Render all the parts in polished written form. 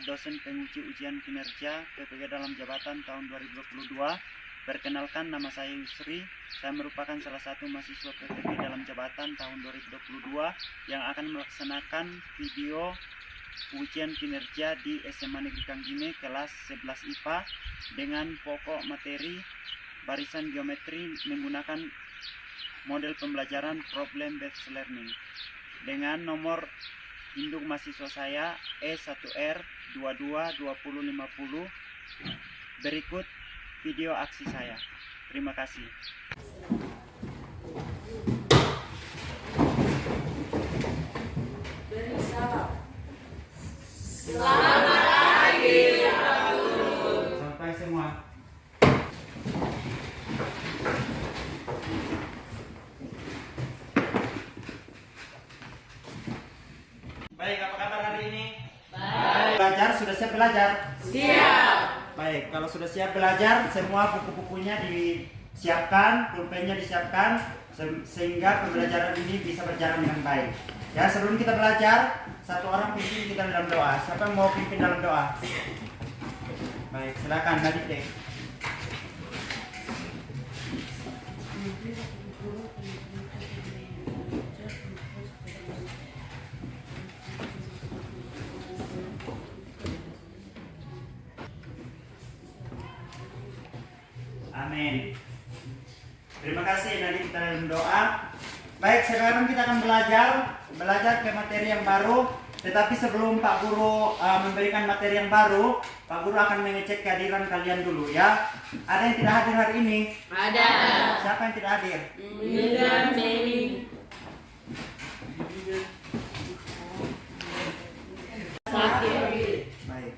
dosen penguji ujian kinerja PPG dalam jabatan tahun 2022. Perkenalkan, nama saya Yusri. Saya merupakan salah satu mahasiswa PPG dalam jabatan tahun 2022 yang akan melaksanakan video ujian kinerja di SMA Negeri Kanggine kelas 11 IPA dengan pokok materi barisan geometri menggunakan model pembelajaran problem based learning dengan nomor induk mahasiswa saya E1R 222050. Berikut video aksi saya. Terima kasih. Selamat pagi, Pak Guru. Sampai semua. Baik, apa kabar hari ini? Baik. Belajar, sudah siap belajar? Siap. Baik, kalau sudah siap belajar, semua buku-bukunya disiapkan, pulpennya disiapkan, sehingga pembelajaran ini bisa berjalan dengan baik. Ya, sebelum kita belajar, satu orang pimpin kita dalam doa. Siapa yang mau pimpin dalam doa? Baik, silakan Nadite. Amin. Terima kasih, nanti kita dalam doa. Baik, sekarang kita akan belajar ke materi yang baru. Tetapi sebelum Pak Guru memberikan materi yang baru, Pak Guru akan mengecek kehadiran kalian dulu ya. Ada yang tidak hadir hari ini? Ada. Siapa yang tidak hadir? Meli. Sakit. Baik.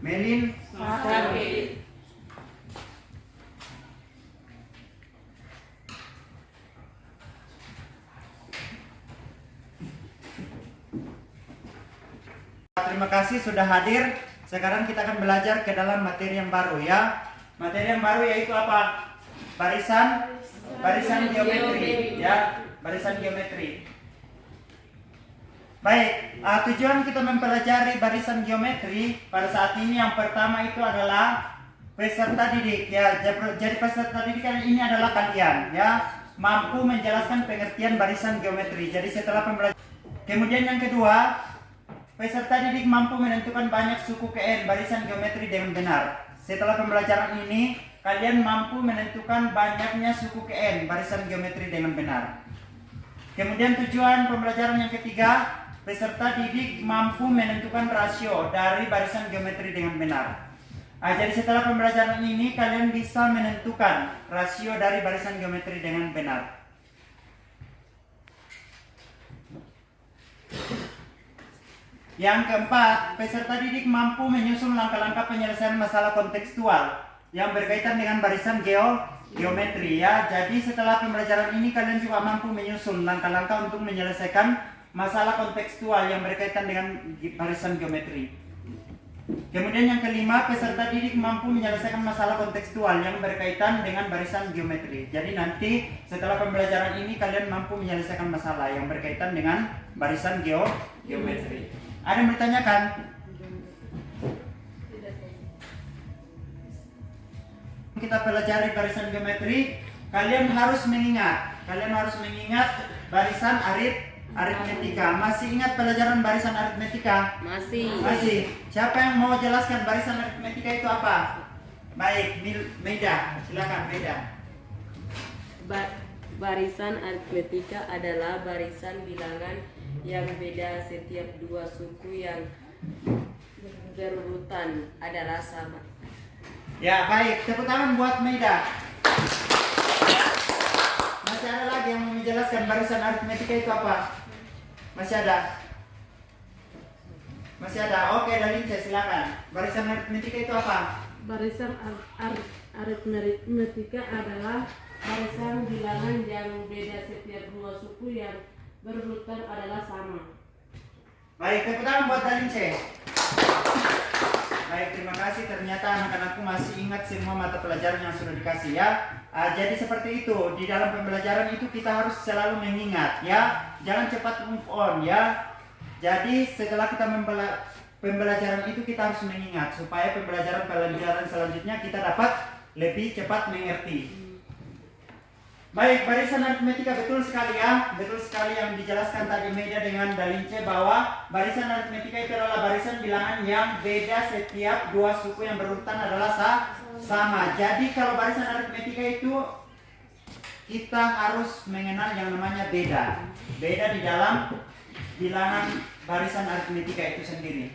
Melin? Sakit. Terima kasih sudah hadir. Sekarang kita akan belajar ke dalam materi yang baru ya. Materi yang baru yaitu apa? Barisan geometri ya, barisan geometri. Baik, tujuan kita mempelajari barisan geometri pada saat ini yang pertama itu adalah peserta didik ya. Jadi peserta didik ini adalah kalian ya, mampu menjelaskan pengertian barisan geometri. Jadi setelah pembelajaran, kemudian yang kedua, peserta didik mampu menentukan banyak suku KN barisan geometri dengan benar. Setelah pembelajaran ini, kalian mampu menentukan banyaknya suku KN barisan geometri dengan benar. Kemudian tujuan pembelajaran yang ketiga, peserta didik mampu menentukan rasio dari barisan geometri dengan benar. Jadi setelah pembelajaran ini, kalian bisa menentukan rasio dari barisan geometri dengan benar. Yang keempat, peserta didik mampu menyusun langkah-langkah penyelesaian masalah kontekstual yang berkaitan dengan barisan geometri ya. Jadi setelah pembelajaran ini kalian juga mampu menyusun langkah-langkah untuk menyelesaikan masalah kontekstual yang berkaitan dengan barisan geometri. Kemudian yang kelima, peserta didik mampu menyelesaikan masalah kontekstual yang berkaitan dengan barisan geometri. Jadi nanti setelah pembelajaran ini kalian mampu menyelesaikan masalah yang berkaitan dengan barisan geometri. Ada yang bertanyakan? Kita pelajari barisan geometri, kalian harus mengingat barisan aritmetika. Masih ingat pelajaran barisan aritmetika? Masih. Siapa yang mau jelaskan barisan aritmetika itu apa? Baik, Meida, silakan Meida. Barisan aritmetika adalah barisan bilangan yang beda setiap dua suku yang berurutan adalah sama. Ya, baik. Tepuk tangan buat Meida. Masih ada lagi yang mau menjelaskan barisan aritmetika itu apa? Masih ada? Oke, Dalince, silakan. Barisan aritmetika itu apa? Barisan aritmetika adalah barisan bilangan yang beda setiap dua suku yang berurutan adalah sama. Baik, tepuk tangan buat Dalince. Baik, terima kasih. Ternyata anak-anakku masih ingat semua mata pelajaran yang sudah dikasih ya. Jadi seperti itu, di dalam pembelajaran itu kita harus selalu mengingat ya, jangan cepat move on ya. Jadi setelah kita pembelajaran itu kita harus mengingat supaya pembelajaran selanjutnya kita dapat lebih cepat mengerti. Baik, barisan aritmetika betul sekali ya, betul sekali yang dijelaskan tadi Meida dengan dalin C bahwa barisan aritmetika itu adalah barisan bilangan yang beda setiap dua suku yang berurutan adalah sama. Jadi kalau barisan aritmetika itu kita harus mengenal yang namanya beda. Beda di dalam bilangan barisan aritmetika itu sendiri.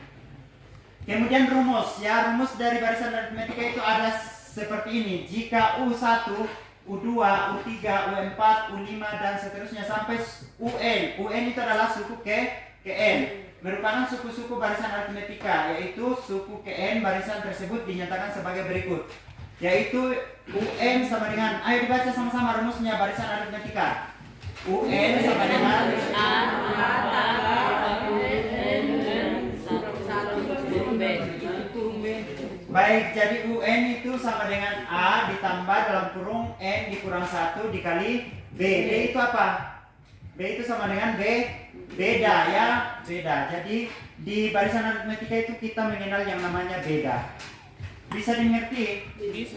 Kemudian rumus ya, rumus dari barisan aritmetika itu ada seperti ini. Jika U1, U2, U3, U4, U5 dan seterusnya sampai UN. UN itu adalah suku KN. Merupakan suku-suku barisan aritmetika, yaitu suku KN barisan tersebut dinyatakan sebagai berikut. Yaitu UN sama dengan, ayo dibaca sama-sama rumusnya barisan aritmetika. UN sama dengan baik, jadi UN itu sama dengan A ditambah dalam kurung N dikurang 1 dikali B. B itu apa? B itu sama dengan B, beda ya, beda. Jadi di barisan aritmetika itu kita mengenal yang namanya beda. Bisa dimengerti? Bisa.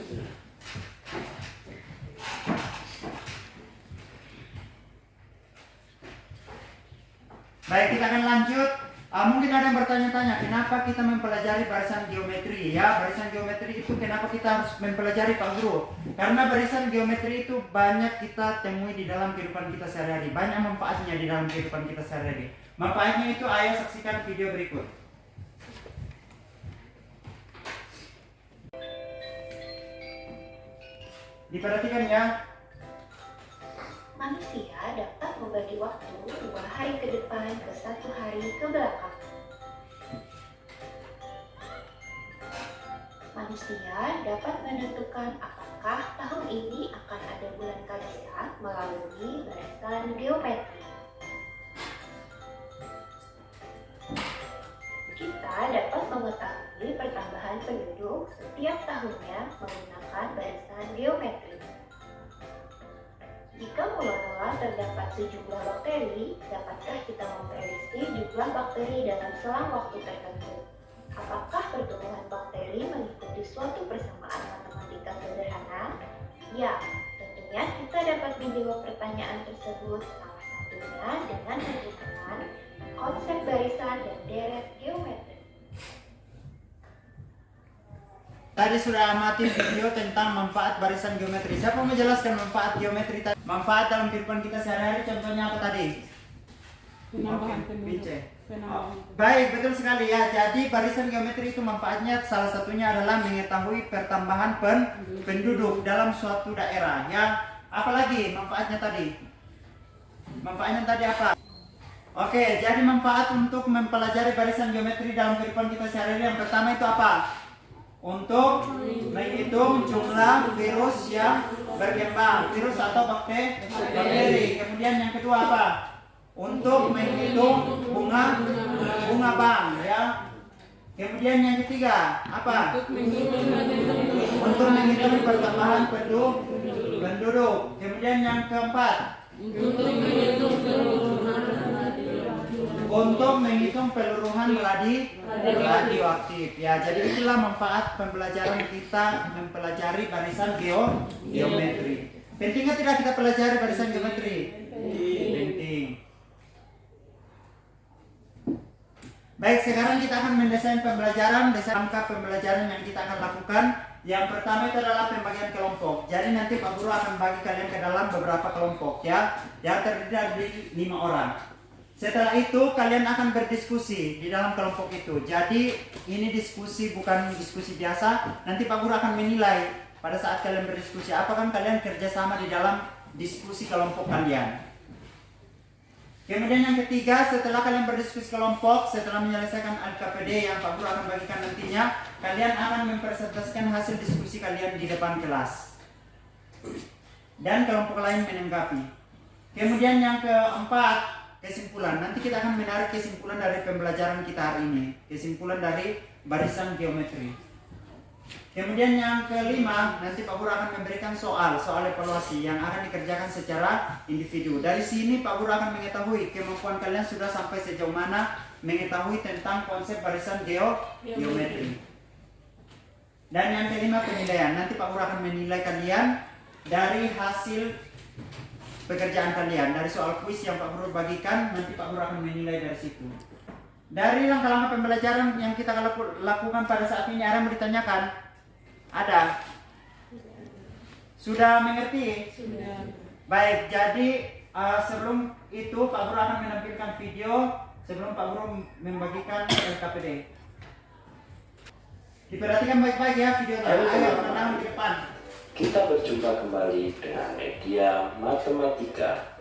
Baik, kita akan lanjut. Mungkin ada yang bertanya-tanya, kenapa kita mempelajari barisan geometri? Ya, barisan geometri itu kenapa kita harus mempelajari Pak Guru? Karena barisan geometri itu banyak kita temui di dalam kehidupan kita sehari-hari. Banyak manfaatnya di dalam kehidupan kita sehari-hari. Manfaatnya itu ayo saksikan video berikut. Diperhatikan ya. Manusia dapat membagi waktu 2 hari ke depan ke 1 hari ke belakang. Manusia dapat menentukan apakah tahun ini akan ada bulan Kaisar melalui barisan geometri. Kita dapat mengetahui pertambahan penduduk setiap tahunnya menggunakan barisan geometri. Jika mula-mula terdapat sejumlah bakteri, dapatkah kita memprediksi jumlah bakteri dalam selang waktu tertentu? Apakah pertumbuhan bakteri mengikuti suatu persamaan matematika sederhana? Ya, tentunya kita dapat menjawab pertanyaan tersebut salah satunya dengan menggunakan konsep barisan dan deret geometri. Tadi sudah amati video tentang manfaat barisan geometri. Siapa mau menjelaskan manfaat geometri tadi? Manfaat dalam kehidupan kita sehari-hari contohnya apa tadi? Penambahan Oke, penduduk. Bince. Penambahan. Baik, betul sekali ya. Jadi barisan geometri itu manfaatnya salah satunya adalah mengetahui pertambahan penduduk dalam suatu daerah ya. Apalagi manfaatnya tadi? Manfaatnya tadi apa? Oke, jadi manfaat untuk mempelajari barisan geometri dalam kehidupan kita sehari-hari yang pertama itu apa? Untuk menghitung jumlah virus yang berkembang, virus atau bakteri. Kemudian yang kedua apa? Untuk menghitung bunga bank ya. Kemudian yang ketiga apa? Untuk menghitung pertambahan penduduk. Kemudian yang keempat untuk menghitung peluruhan radioaktif ya. Jadi itulah manfaat pembelajaran kita mempelajari barisan geometri. Pentingnya tidak kita pelajari barisan geometri? Penting. Baik, sekarang kita akan mendesain pembelajaran, rangka pembelajaran yang kita akan lakukan. Yang pertama itu adalah pembagian kelompok. Jadi nanti Pak Guru akan bagi kalian ke dalam beberapa kelompok ya, yang terdiri dari 5 orang. Setelah itu kalian akan berdiskusi di dalam kelompok itu. Jadi ini diskusi bukan diskusi biasa. Nanti Pak Guru akan menilai pada saat kalian berdiskusi apakah kalian kerjasama di dalam diskusi kelompok kalian. Kemudian yang ketiga, setelah kalian berdiskusi kelompok, setelah menyelesaikan LKPD yang Pak Guru akan bagikan nantinya, kalian akan mempresentasikan hasil diskusi kalian di depan kelas. Dan kelompok lain menanggapi. Kemudian yang keempat, kesimpulan. Nanti kita akan menarik kesimpulan dari pembelajaran kita hari ini. Kesimpulan dari barisan geometri. Kemudian yang kelima, nanti Pak Guru akan memberikan soal evaluasi yang akan dikerjakan secara individu. Dari sini Pak Guru akan mengetahui kemampuan kalian sudah sampai sejauh mana mengetahui tentang konsep barisan geometri. Dan yang kelima, penilaian. Nanti Pak Guru akan menilai kalian dari hasil pekerjaan kalian, dari soal kuis yang Pak Guru bagikan. Nanti Pak Guru akan menilai dari situ. Dari langkah-langkah pembelajaran yang kita lakukan pada saat ini, ada yang mau ditanyakan? Ada? Sudah mengerti? Sudah. Baik, jadi sebelum itu Pak Guru akan menampilkan video sebelum Pak Guru membagikan LKPD. Diperhatikan baik-baik ya videonya. Ayo, tenang di depan. Kita berjumpa kembali dengan media matematika.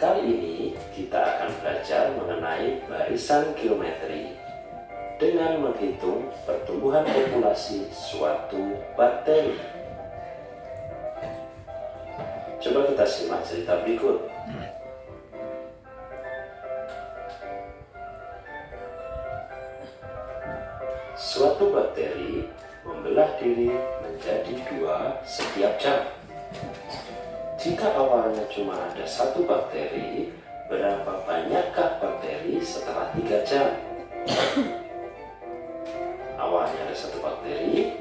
Kali ini kita akan belajar mengenai barisan geometri dengan menghitung pertumbuhan populasi suatu bakteri. Coba kita simak cerita berikut. Suatu bakteri membelah diri menjadi 2 setiap jam. Jika awalnya cuma ada 1 bakteri, berapa banyakkah bakteri setelah 3 jam? Awalnya ada 1 bakteri,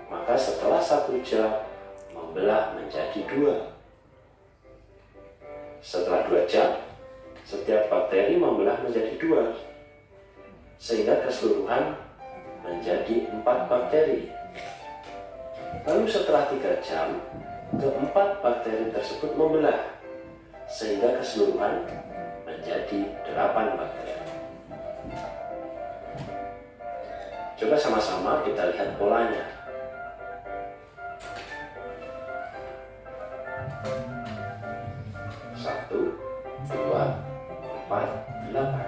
maka setelah 1 jam membelah menjadi 2. Setelah 2 jam, setiap bakteri membelah menjadi 2, sehingga keseluruhan menjadi 4 bakteri. Lalu setelah 3 jam, keempat bakteri tersebut membelah, sehingga keseluruhan menjadi 8 bakteri. Coba sama-sama kita lihat polanya. Satu, 2, 4, 8.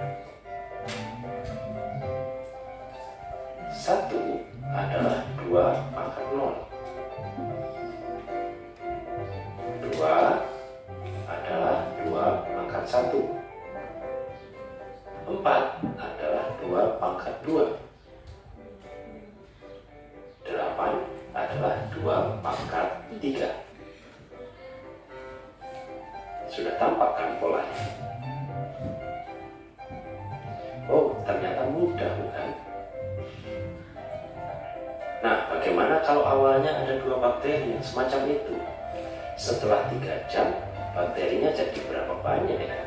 1 adalah 2 pangkat 0. 2 adalah 2 pangkat 1. 4 adalah 2 pangkat 2. 8 adalah 2 pangkat 3. Sudah tampak kan polanya? Oh, ternyata mudah bukan? Nah, bagaimana kalau awalnya ada 2 bakteri yang semacam itu? Setelah 3 jam, bakterinya jadi berapa banyak ya?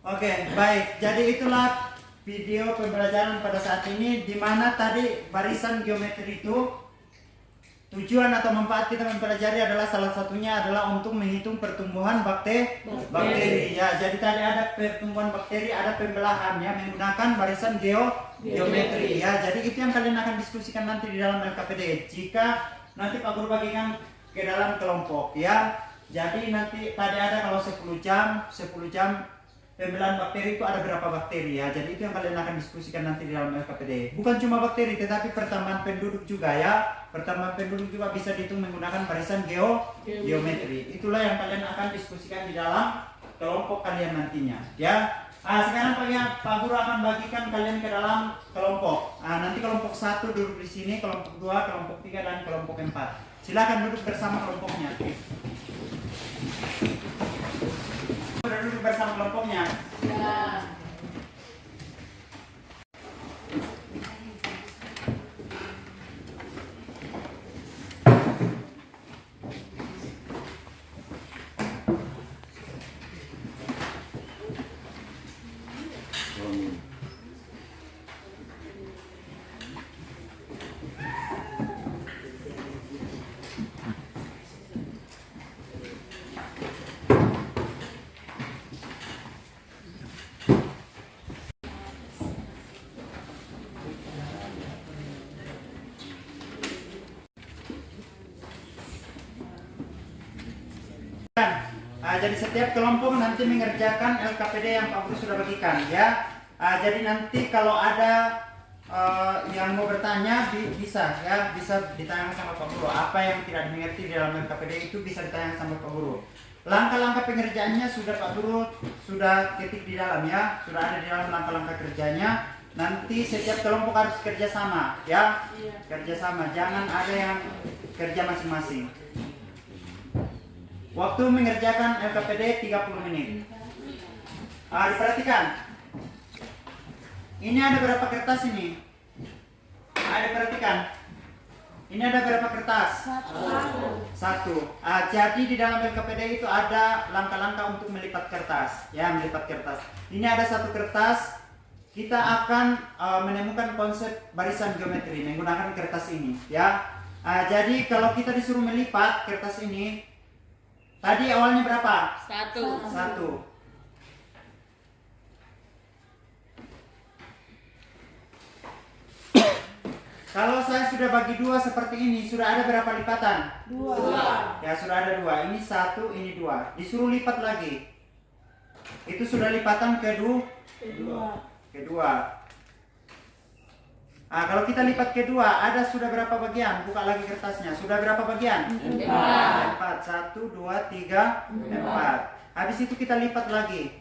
Oke, baik. Jadi itulah video pembelajaran pada saat ini, di mana tadi barisan geometri itu tujuan atau manfaat kita mempelajari adalah salah satunya adalah untuk menghitung pertumbuhan bakteri. Ya, jadi tadi ada pertumbuhan bakteri, ada pembelahan ya menggunakan barisan geometri ya. Jadi itu yang kalian akan diskusikan nanti di dalam LKPD. Jika nanti Pak Guru bagikan ke dalam kelompok ya. Jadi nanti tadi ada kalau 10 jam pembelahan bakteri itu ada berapa bakteri ya. Jadi itu yang kalian akan diskusikan nanti di dalam LKPD. Bukan cuma bakteri tetapi pertambahan penduduk juga ya. Pertambahan penduduk juga bisa dihitung menggunakan barisan geometri. Itulah yang kalian akan diskusikan di dalam kelompok kalian nantinya ya. Sekarang Pak Guru akan bagikan kalian ke dalam kelompok. Nanti kelompok 1 duduk di sini, kelompok 2, kelompok 3 dan kelompok 4. Silakan duduk bersama kelompoknya. Duduk bersama kelompoknya. Jadi setiap kelompok nanti mengerjakan LKPD yang Pak Guru sudah bagikan ya. Jadi nanti kalau ada yang mau bertanya bisa ditanyakan sama Pak Guru. Apa yang tidak dimengerti di dalam LKPD itu bisa ditanyakan sama Pak Guru. Langkah-langkah pengerjaannya sudah Pak Guru sudah ketik di dalam ya, sudah ada di dalam langkah-langkah kerjanya. Nanti setiap kelompok harus kerja sama ya, kerja sama, jangan ada yang kerja masing-masing. Waktu mengerjakan LKPD 30 menit. Diperhatikan. Ini ada berapa kertas ini? Perhatikan. Ini ada berapa kertas? Satu. Jadi di dalam LKPD itu ada langkah-langkah untuk melipat kertas. Ya, melipat kertas. Ini ada satu kertas. Kita akan menemukan konsep barisan geometri menggunakan kertas ini. Ya. Jadi kalau kita disuruh melipat kertas ini, tadi awalnya berapa? Satu. Kalau saya sudah bagi dua seperti ini, sudah ada berapa lipatan? 2. Ya, sudah ada 2. Ini 1, ini 2. Disuruh lipat lagi. Itu sudah lipatan kedua. Kalau kita lipat kedua, ada sudah berapa bagian? Buka lagi kertasnya. Sudah berapa bagian? 4. 1, 2, 3, 4. Habis itu kita lipat lagi.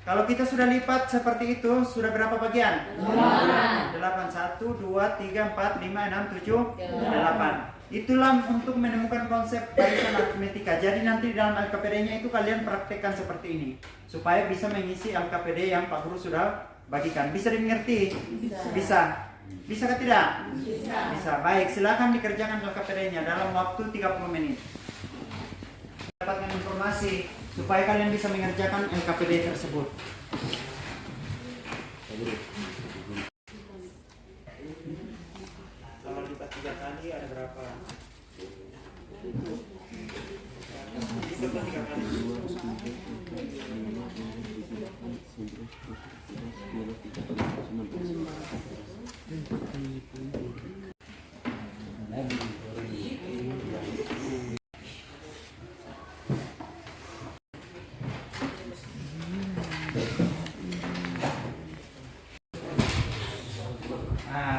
Kalau kita sudah lipat seperti itu, sudah berapa bagian? 8. 1, 2, 3, 4, 5, 6, 7, 8. Itulah untuk menemukan konsep barisan aritmetika. Jadi nanti di dalam LKPD-nya itu kalian praktekkan seperti ini. Supaya bisa mengisi LKPD yang Pak Guru sudah bagikan. Bisa dimengerti? Bisa. Bisa ke tidak? Bisa. Baik, silakan dikerjakan LKPD-nya dalam waktu 30 menit. Dapatkan informasi supaya kalian bisa mengerjakan LKPD tersebut. Kalau lipat 3 kali ada berapa? Lipat 3 kali.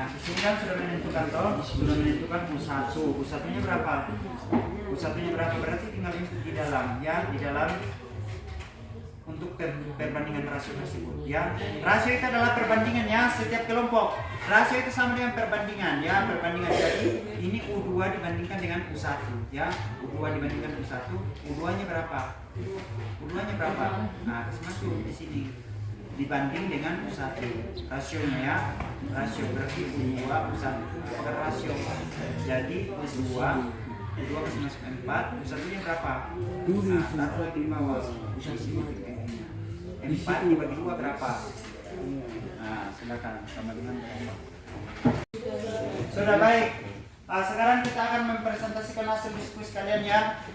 Di sini kan sudah menentukan sudah menentukan U1-nya berapa? U1-nya berapa? Berarti tinggal input di dalam, ya, di dalam untuk perbandingan rasio tersebut, ya. Rasio itu adalah perbandingan ya, setiap kelompok. Rasio itu sama dengan perbandingan, ya, perbandingan. Jadi ini U2 dibandingkan dengan U1, ya. U2 dibandingkan U1, U2-nya berapa? U2-nya berapa? Nah, terus masuk di sini. Dibanding dengan U1 rasionya, ya, rasio berarti U2 U1 apakah rasio, jadi U2 masih masuk 4, U1 nya berapa? Nah, taruh di bawah U1 4 dibagi 2 berapa? Nah, silakan sama dengan berapa? Sudah baik. Sekarang kita akan mempresentasikan hasil diskusi kalian, ya.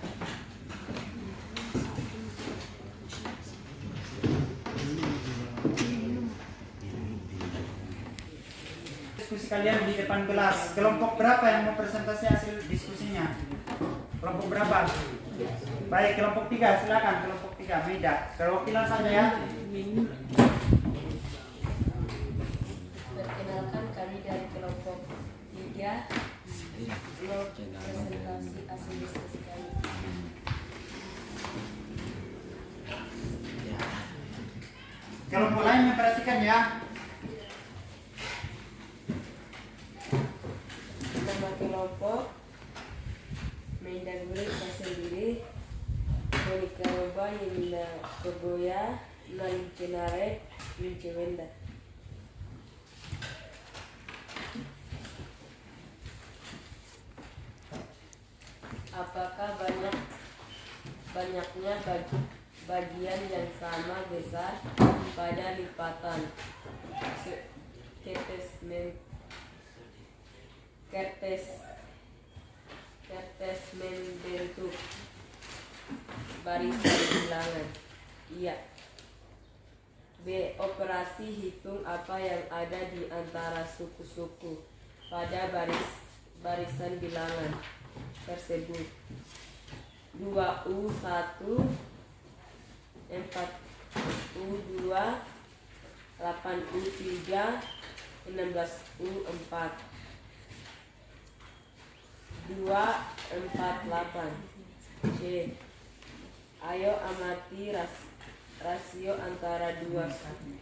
Diskusi kalian di depan kelas. Kelompok berapa yang mau presentasi hasil diskusinya? Kelompok berapa? Baik, kelompok 3, silakan. Kelompok 3, beda. Perwakilan saja, ya. Perkenalkan, kami dari kelompok 3 mau presentasi hasil diskusi kami. Kelompok lain memperhatikan, ya. Nama kelompok Mendaguri Sendiri, Monika Roba, Yemina Kogoya, Nancenare, Wincewenda. Apakah banyaknya bagian yang sama besar pada lipatan kertas membentuk barisan bilangan? Iya. B. Operasi hitung apa yang ada di antara suku-suku pada barisan bilangan tersebut. 2U1 4U2 8U3 16U4 248. C. Ayo amati rasio antara dua suku.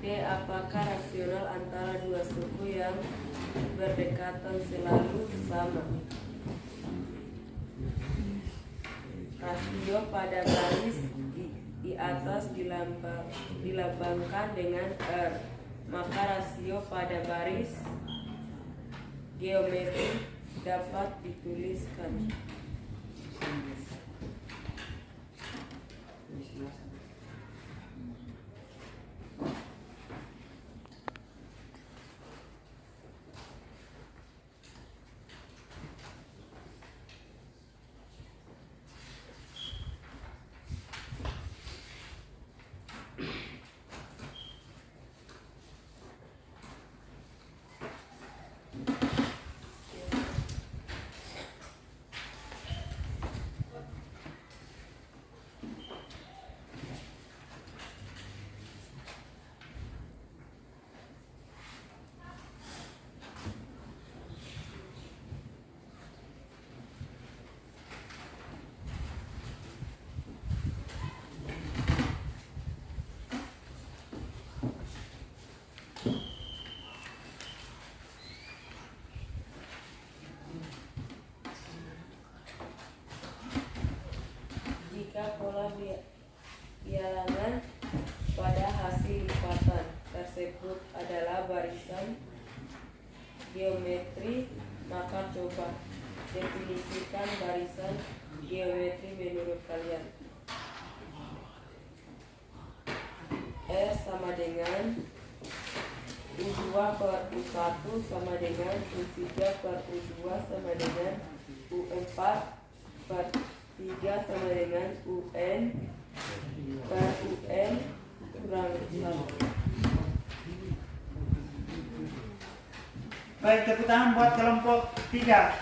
D. Apakah rasional antara dua suku yang berdekatan selalu sama? Rasio pada garis di atas dilambangkan dengan R, maka rasio pada baris geometri dapat dituliskan. Jika pola bilangan pada hasil lipatan tersebut adalah barisan geometri, maka coba definisikan barisan geometri menurut kalian. R sama dengan U2 per U1 sama dengan U3 per U2 sama dengan U4 per 3 sama dengan UN per UN kurang 1. Baik, tepuk tangan buat kelompok 3.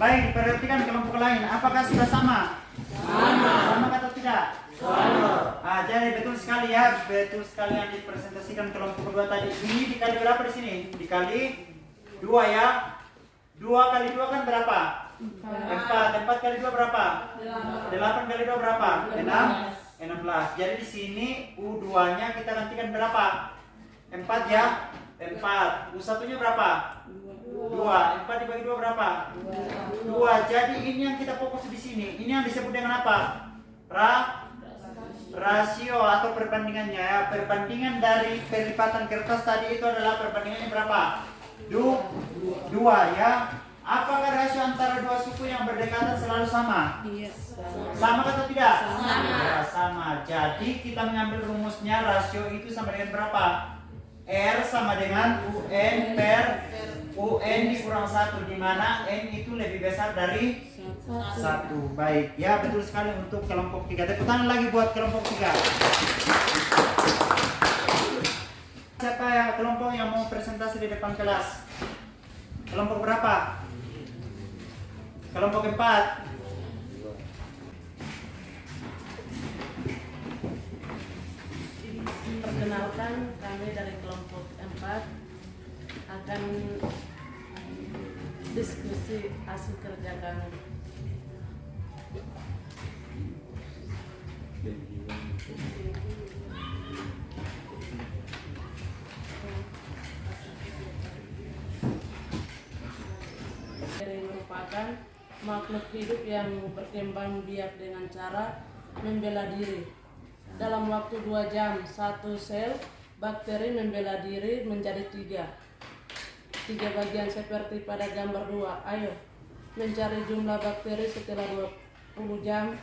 Baik, diperhatikan kelompok lain. Apakah sudah sama? Sama atau tidak? Sama. Jadi betul sekali ya, betul sekali yang dipresentasikan kelompok kedua tadi. Ini dikali berapa di sini? Dikali 2 ya. 2 kali 2 kan berapa? 4. 4 kali 2 berapa? 8 kali 2 berapa? 16. Jadi di sini U2-nya kita gantikan berapa? 4 ya? 4. U1-nya berapa? 2. 4 dibagi 2 berapa? 2. Jadi ini yang kita fokus di sini. Ini yang disebut dengan apa? Rasio atau perbandingannya ya. Perbandingan dari perlipatan kertas tadi itu adalah perbandingannya berapa? 2 ya. Apakah rasio antara dua suku yang berdekatan selalu sama? Iya. Sama atau tidak? Sama. Ya, sama. Jadi kita mengambil rumusnya rasio itu sama dengan berapa? R sama dengan UN per UN dikurang 1, di mana N itu lebih besar dari 1. Baik, ya betul sekali untuk kelompok 3. Tepuk tangan lagi buat kelompok 3. Siapa ya kelompok yang mau presentasi di depan kelas? Kelompok berapa? Kelompok 4. Perkenalkan, kami dari kelompok 4 akan diskusi hasil kerja kami. Merupakan makhluk hidup yang berkembang biak dengan cara membela diri. Dalam waktu 2 jam, satu sel bakteri membela diri menjadi 3 bagian seperti pada gambar 2. Ayo, mencari jumlah bakteri setelah 20 jam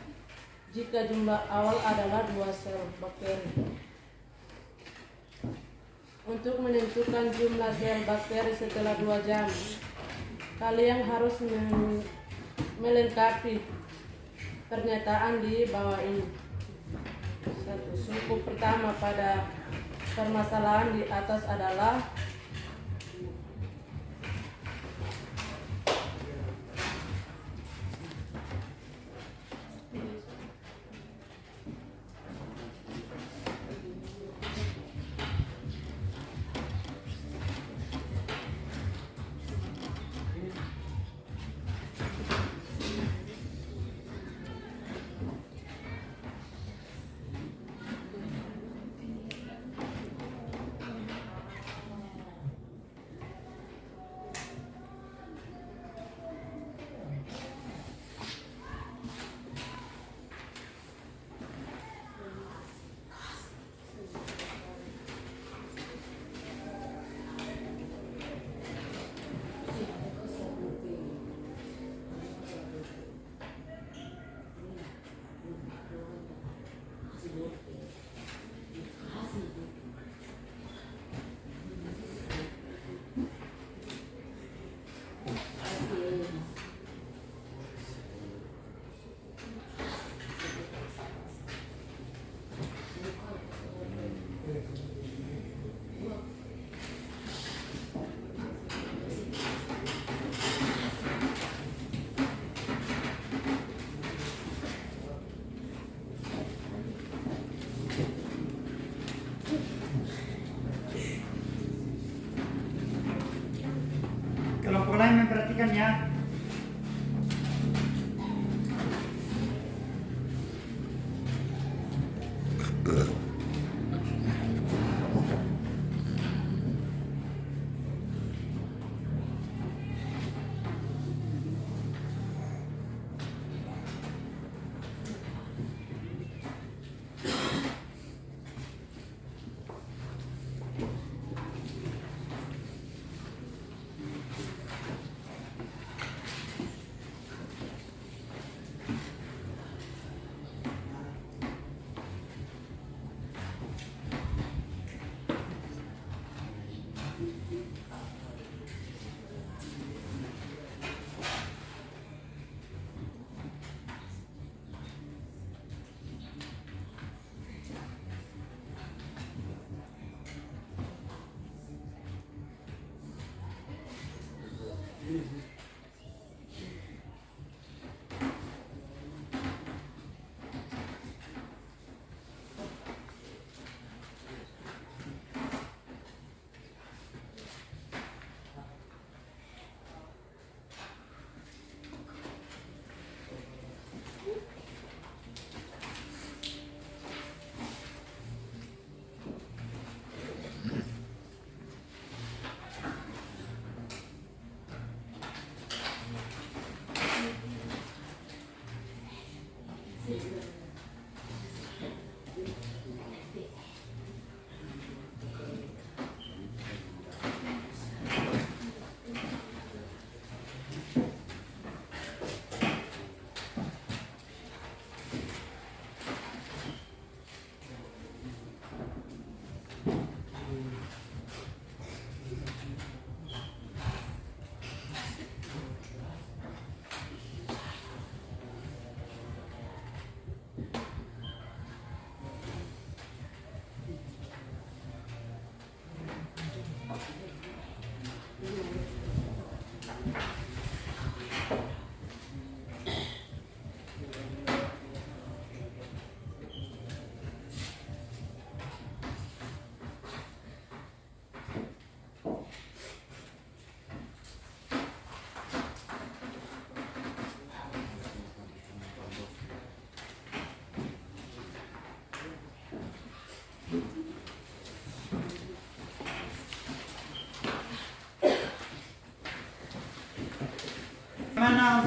jika jumlah awal adalah 2 sel bakteri. Untuk menentukan jumlah sel bakteri setelah 2 jam, kalian harus melengkapi pernyataan di bawah ini. 1. Suku pertama pada permasalahan di atas adalah Kelompok lain memperhatikan ya.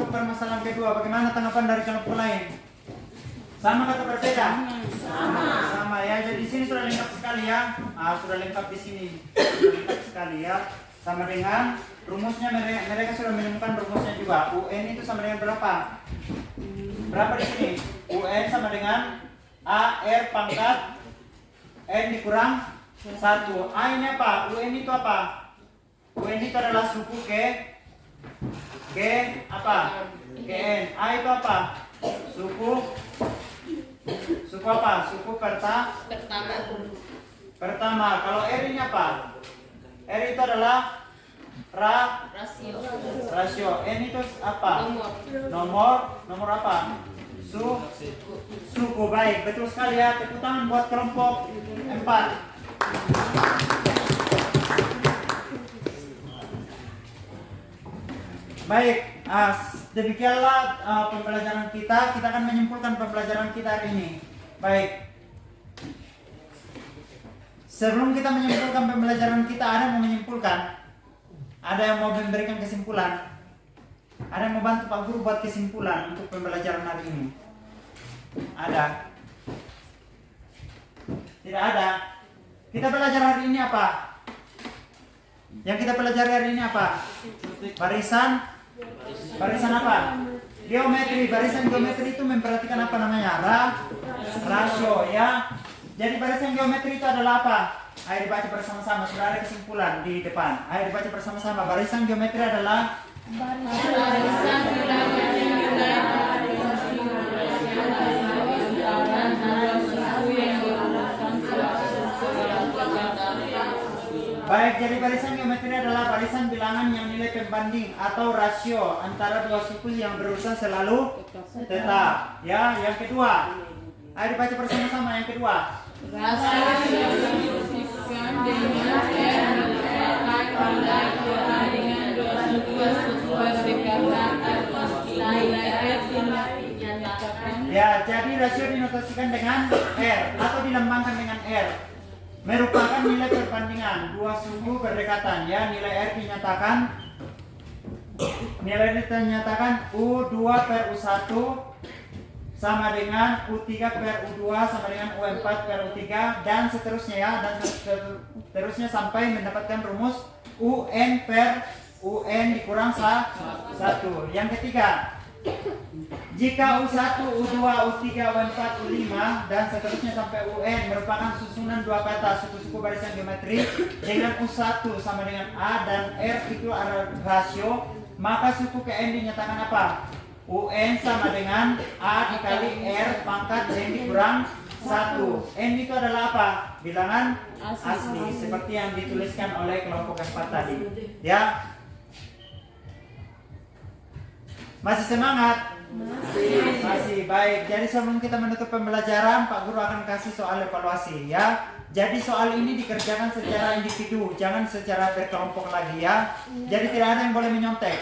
masuk permasalahan kedua. Bagaimana tanggapan dari kelompok lain? Sama atau berbeda? Sama ya. Jadi di sini sudah lengkap sekali ya. Sudah lengkap di sini. Sudah lengkap sekali ya. Sama dengan rumusnya, mereka sudah menemukan rumusnya juga. UN itu sama dengan berapa? Berapa di sini? UN sama dengan AR pangkat N dikurang 1. A ini apa? UN itu apa? UN itu adalah suku G apa? GN. A itu apa? Suku apa? Suku pertama. Kalau R ini apa? R itu adalah rasio. N itu apa? Nomor apa? Suku. Baik, betul sekali ya. Tepuk tangan buat kelompok 4. Baik, demikianlah pembelajaran kita. Kita akan menyimpulkan pembelajaran kita hari ini. Baik. Sebelum kita menyimpulkan pembelajaran kita, ada yang mau menyimpulkan? Ada yang mau memberikan kesimpulan? Ada yang mau bantu Pak Guru buat kesimpulan untuk pembelajaran hari ini? Ada? Tidak ada? Kita belajar hari ini apa? Yang kita pelajari hari ini apa? Barisan apa? Geometri. Barisan geometri itu memperhatikan apa namanya? Rasio ya. Jadi barisan geometri itu adalah apa? Ayo dibaca bersama-sama. Sudah ada kesimpulan di depan. Ayo dibaca bersama-sama. Barisan geometri adalah Barisan bilangan yang nilai baik. Jadi barisan geometri adalah barisan bilangan yang nilai pembanding atau rasio antara dua suku yang berurutan selalu tetap. Ya, yang kedua. Ayo dibaca bersama-sama yang kedua. rasio signifikan dengan dengan dua suku berdekatan nilai R dinyatakan. Ya, jadi rasio dinotasikan dengan R atau dilambangkan dengan R. Merupakan nilai perbandingan dua suku berdekatan ya. Nilai R dinyatakan U2 per U1 sama dengan U3 per U2 sama dengan U4 per U3 dan seterusnya ya, dan seterusnya sampai mendapatkan rumus UN per UN dikurang 1. Yang ketiga, jika U1, U2, U3, U4, U5 dan seterusnya sampai UN merupakan susunan dua kata suku-suku barisan geometri dengan U1 sama dengan A dan R itu adalah rasio, maka suku KN dinyatakan apa? UN sama dengan A dikali R pangkat N dikurang 1. N itu adalah apa? Bilangan asli seperti yang dituliskan oleh kelompok 4 tadi. Ya. Masih semangat? Masih. Baik. Jadi sebelum kita menutup pembelajaran, Pak Guru akan kasih soal evaluasi ya. Jadi soal ini dikerjakan secara individu, jangan secara berkelompok lagi ya. Jadi tidak ada yang boleh menyontek.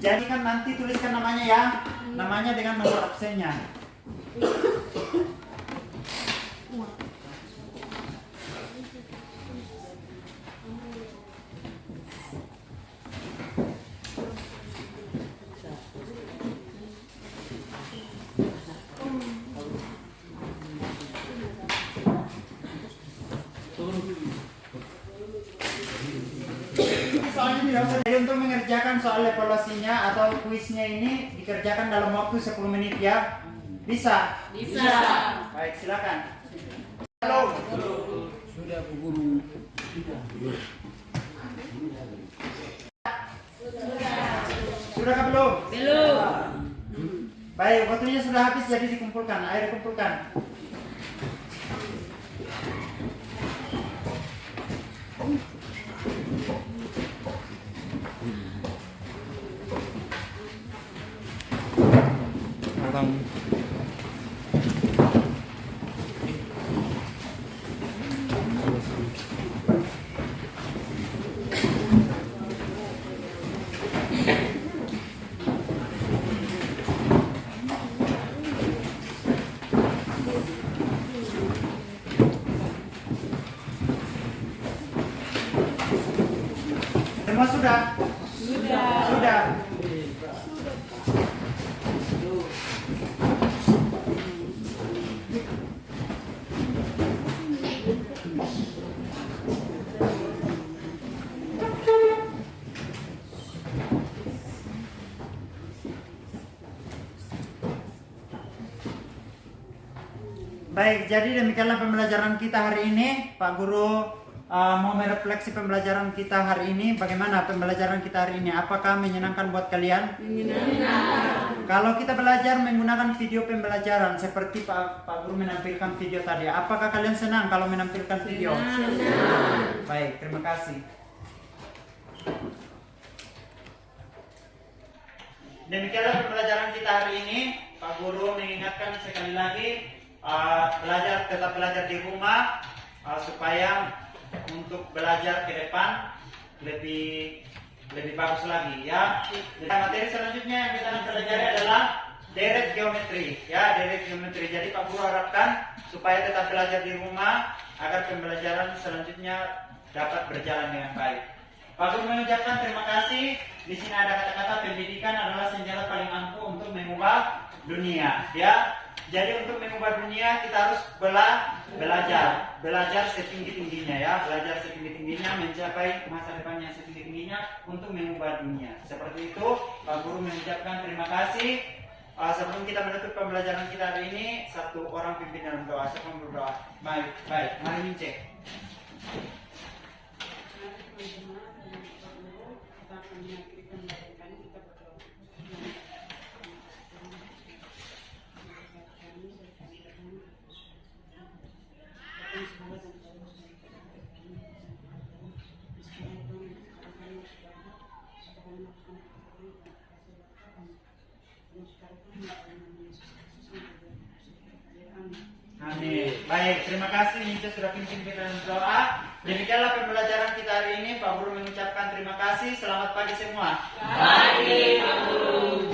Jadi kan nanti tuliskan namanya ya, namanya dengan nomor absennya. Soalnya tidak usah. Jadi untuk mengerjakan soal evaluasinya atau kuisnya ini dikerjakan dalam waktu 10 menit ya. Bisa? Bisa. Baik, silakan. Halo. Sudah Bu Guru. Sudah belum? Belum. Baik, waktunya sudah habis jadi dikumpulkan. Ayo dikumpulkan. Semua sudah? Sudah. Baik, jadi demikianlah pembelajaran kita hari ini. Pak Guru mau merefleksi pembelajaran kita hari ini. Bagaimana pembelajaran kita hari ini? Apakah menyenangkan buat kalian? Menyenangkan. Kalau kita belajar menggunakan video pembelajaran seperti Pak Guru menampilkan video tadi, apakah kalian senang kalau menampilkan video? Senang. Baik, terima kasih. Demikianlah pembelajaran kita hari ini. Pak Guru mengingatkan sekali lagi, tetap belajar di rumah supaya untuk belajar ke depan lebih bagus lagi ya. Jadi materi selanjutnya yang kita akan pelajari adalah deret geometri ya, deret geometri. Jadi Pak Guru harapkan supaya tetap belajar di rumah agar pembelajaran selanjutnya dapat berjalan dengan baik. Pak Guru mengucapkan terima kasih. Di sini ada kata-kata pendidikan adalah senjata paling ampuh untuk mengubah dunia ya. Jadi untuk mengubah dunia kita harus belajar setinggi-tingginya ya, belajar setinggi-tingginya mencapai masa depan yang setinggi-tingginya untuk mengubah dunia. Seperti itu Pak Guru mengucapkan terima kasih. Sebelum kita menutup pembelajaran kita hari ini, satu orang pimpin dalam doa. Siapa yang berdoa? Baik, mari mencek. Amin. Baik, terima kasih Ninja sudah pimpin kita dalam doa. Demikianlah pembelajaran kita hari ini. Pak Guru mengucapkan terima kasih. Selamat pagi semua. Pagi, Pak Guru.